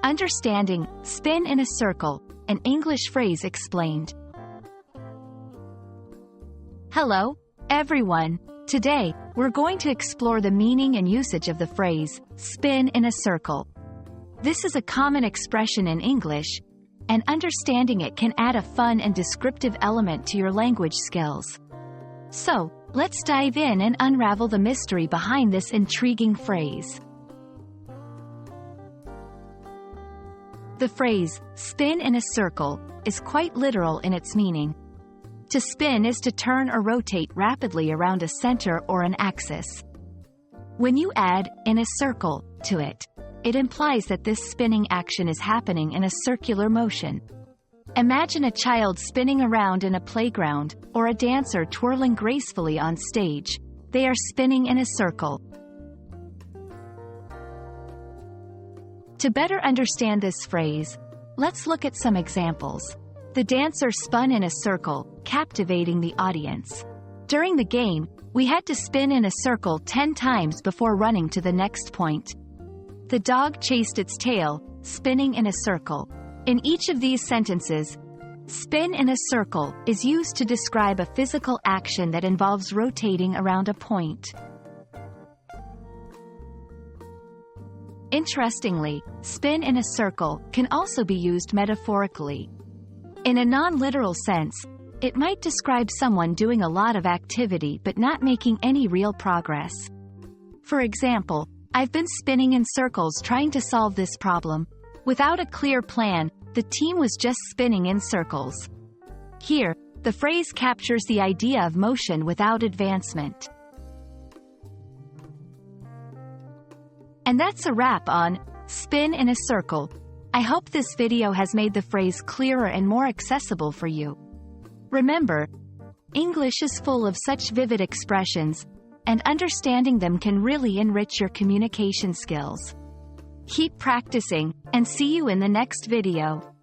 Understanding spin in a circle, an English phrase explained. Hello, everyone. Today, we're going to explore the meaning and usage of the phrase, spin in a circle. This is a common expression in English, and understanding it can add a fun and descriptive element to your language skills. So, let's dive in and unravel the mystery behind this intriguing phrase. The phrase, spin in a circle, is quite literal in its meaning. To spin is to turn or rotate rapidly around a center or an axis. When you add in a circle to it, it implies that this spinning action is happening in a circular motion. Imagine a child spinning around in a playground, or a dancer twirling gracefully on stage. They are spinning in a circle. To better understand this phrase, let's look at some examples. The dancer spun in a circle, captivating the audience. During the game, we had to spin in a circle 10 times before running to the next point. The dog chased its tail, spinning in a circle. In each of these sentences, spin in a circle is used to describe a physical action that involves rotating around a point. Interestingly, spin in a circle can also be used metaphorically. In a non-literal sense, it might describe someone doing a lot of activity but not making any real progress. For example, I've been spinning in circles trying to solve this problem. Without a clear plan, the team was just spinning in circles. Here, the phrase captures the idea of motion without advancement. And that's a wrap on spin in a circle. I hope this video has made the phrase clearer and more accessible for you. Remember, English is full of such vivid expressions, and understanding them can really enrich your communication skills. Keep practicing, and see you in the next video.